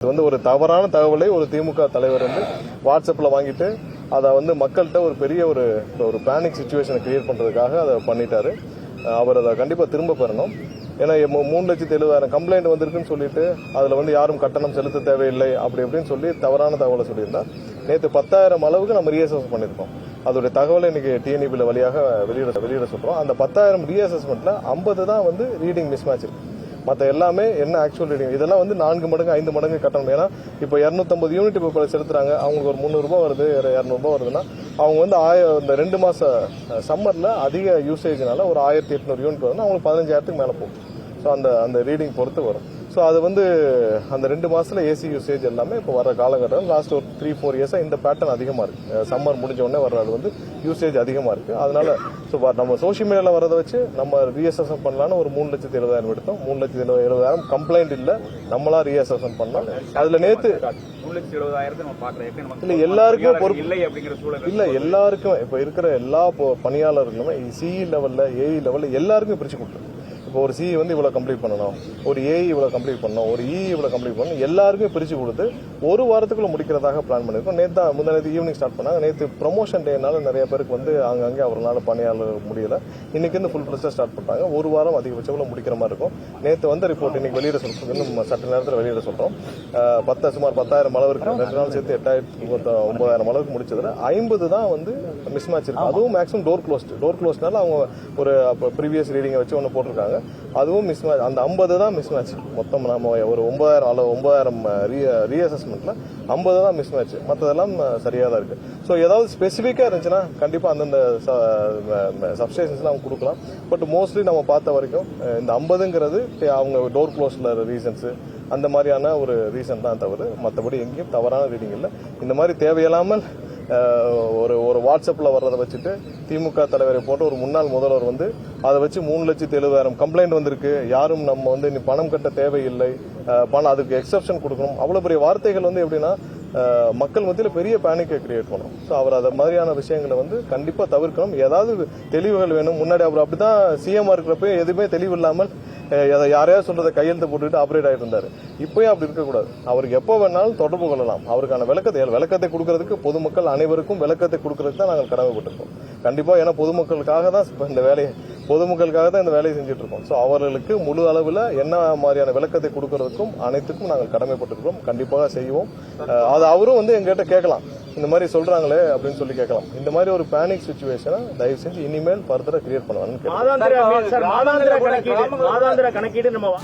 இது வந்து ஒரு தவறான தகவலை ஒரு திமுக தலைவர் வந்து வாட்ஸ்அப்ல வாங்கிட்டு அதை வந்து மக்கள்கிட்ட ஒரு பெரிய ஒரு பேனிக் சிச்சுவேஷனை கிரியேட் பண்றதுக்காக அதை பண்ணிட்டாரு. அவர் அதை கண்டிப்பா திரும்ப பெறணும். ஏன்னா 3,70,000 கம்ப்ளைண்ட் வந்திருக்குன்னு சொல்லிட்டு அதுல வந்து யாரும் கட்டணம் செலுத்த தேவையில்லை அப்படி அப்படின்னு சொல்லி தவறான தகவலை சொல்லியிருந்தா நேற்று 10,000 அளவுக்கு நம்ம ரீஅசஸ் பண்ணியிருக்கோம். அதோடைய தகவலை இன்னைக்கு டிஎன்இபில வழியாக வெளியிட சொல்றோம். அந்த 10,000 ரீஅசஸ்மெண்ட்ல 50 தான் வந்து ரீடிங் மிஸ் மேட்ச் இருக்கு. மற்ற எல்லாமே என்ன ஆக்சுவல் ரீடிங் இதெல்லாம் வந்து 4 மடங்கு 5 மடங்கு கட்டணும். ஏன்னா இப்போ 250 யூனிட் இப்போ செலுத்துறாங்க, அவங்களுக்கு ஒரு 300 ரூபாய் வருது, 200 ரூபாய் வருதுன்னா அவங்க வந்து இந்த 2 மாச சம்மர்ல அதிக யூசேஜ்னால ஒரு 1,800 யூனிட் வருதுன்னா அவங்களுக்கு 15,000க்கு மேல போகும். ஸோ அந்த ரீடிங் பொறுத்து வரும். ஸோ அது வந்து அந்த 2 மாசத்துல ஏசி யூசேஜ் எல்லாமே இப்போ வர காலகட்டம் லாஸ்ட் ஒரு 3-4 இயர்ஸா இந்த பேட்டர்ன் அதிகமா இருக்கு. சம்மர் முடிஞ்ச உடனே வர்றது வந்து யூசேஜ் அதிகமா இருக்கு. அதனால நம்ம சோசியல் மீடியால வரதை வச்சு நம்ம ரீஅசஸ்மெண்ட் பண்ணலாம்னு ஒரு 3,70,000 எடுத்தோம். 3,70,000 கம்ப்ளைண்ட் இல்ல, நம்மளா ரீஅசஸ்மெண்ட் பண்ணலாம். அதுல நேத்து இல்ல எல்லாருக்கும் பொறுப்பு இல்ல, எல்லாருக்கும் இப்ப இருக்கிற எல்லா பணியாளர்களுமே சிஇ லெவல்ல ஏஇ லெவல்ல எல்லாருக்கும் பிரிச்சு கொடுத்துருக்கோம். இப்போ ஒரு சிஇ வந்து இவ்வளவு கம்ப்ளீட் பண்ணணும், ஒரு ஏஇ இவ்வளவு கம்ப்ளீட் பண்ணணும், ஒரு இ இவ்வளவு கம்ப்ளீட் பண்ணணும், எல்லாருக்கும் பிரிச்சு கொடுத்து ஒரு வாரத்துக்குள்ள முடிக்கிறதாக பிளான் பண்ணிருக்கோம். முந்தானேத்து ஈவினிங் ஸ்டார்ட் பண்ணாங்க. நேற்று ப்ரொமோஷன் டேனால நிறைய பேருக்கு வந்து அங்கங்கே அவரால் பணியாளர் முடியல. இன்னைக்கு வந்து ஃபுல் ப்ளஸ்டா ஸ்டார்ட் பண்றாங்க. ஒரு வாரம் அதிகபட்சம் முடிக்கிற மாதிரி இருக்கும். நேற்று வந்த ரிப்போர்ட் இன்னைக்கு வெளியிட சொல்றோம், இன்னும் சட்ட நேரத்தில் வெளியிட சொல்றோம். சுமார் 10,000 அளவுக்கு 2 நாள் சேர்த்து 8,900 அளவுக்கு முடிச்சதுல 50 தான் வந்து மிஸ் மேட்ச் இருக்கு. அதுவும் மேக்ஸிமம் டோர் க்ளோஸ்னால அவங்க ஒரு ப்ரீவியஸ் ரீடிங்கை வச்சு ஒன்று போட்டிருக்காங்க. அதுவும் மிஸ் மேட்ச். அந்த 50 தான் மிஸ் மேட்ச். மொத்தம் நம்ம ஒரு 9,000 ரீஅசஸ்மெண்ட்ல 50 தான் மிஸ் மேட்ச். மற்றதெல்லாம் சரியா தான் இருக்கு. ஸோ ஏதாவது ஸ்பெசிஃபிக்கா இருந்துச்சுன்னா கண்டிப்பா அந்தந்த சப்ஸ்டேஷன்ஸ்ல அவங்க கொடுக்கலாம். பட் மோஸ்ட்லி நம்ம பார்த்த வரைக்கும் இந்த 50ங்கிறது அவங்க டோர் க்ளோஸ்ல ரீசன்ஸ் அந்த மாதிரியான ஒரு ரீசன் தான் தவிர மற்றபடி எங்கேயும் தவறான ரீடிங் இல்லை. இந்த மாதிரி தேவையில்லாமல் ஒரு வாட்ஸ்அப்ல வர்றதை வச்சுட்டு திமுக தலைவரை போட்டு ஒரு முன்னாள் முதல்வர் வந்து அதை வச்சு 3,70,000 கம்ப்ளைண்ட் வந்திருக்கு, யாரும் நம்ம வந்து இனி பணம் கட்ட தேவையில்லை, பணம் அதுக்கு எக்ஸப்ஷன் கொடுக்கணும், அவ்வளவு பெரிய வார்த்தைகள் வந்து எப்படின்னா மக்கள் மத்தியில் பெரிய பேனிக்கை கிரியேட் பண்ணணும். ஸோ அவர் அதை மாதிரியான விஷயங்களை வந்து கண்டிப்பா தவிர்க்கணும். ஏதாவது தெளிவுகள் வேணும். முன்னாடி அவர் அப்படிதான் சிஎம் இருக்கிறப்ப எதுவுமே தெளிவு இல்லாமல் யாரையாவது சொல்றதை கையெழுத்து போட்டுட்டு ஆப்ரேட் ஆயிட்டு இருந்தாரு. இப்பயும் அப்படி இருக்கக்கூடாது. அவருக்கு எப்போ வேணாலும் தொடர்பு கொள்ளலாம். அவருக்கான விளக்கத்தை கொடுக்கறதுக்கு பொதுமக்கள் அனைவருக்கும் விளக்கத்தை கொடுக்கறதுக்கு தான் நாங்கள் கடமைப்பட்டிருக்கோம். கண்டிப்பா ஏன்னா பொதுமக்களுக்காக தான் இந்த வேலையை செஞ்சுட்டு இருக்கோம். ஸோ அவர்களுக்கு முழு அளவில் என்ன மாதிரியான விளக்கத்தை கொடுக்கறதுக்கும் அனைத்துக்கும் நாங்கள் கடமைப்பட்டிருக்கோம். கண்டிப்பாக செய்வோம். அது அவரும் வந்து எங்ககிட்ட கேட்கலாம், இந்த மாதிரி சொல்றாங்களே அப்படின்னு சொல்லி கேட்கலாம். இந்த மாதிரி ஒரு பேனிக் சிச்சுவேஷனை தயவு செஞ்சு இனிமேல் ஃபர்தரா கிரியேட் பண்ணுவாங்க. மாதாந்திர கணக்கீடு நம்ம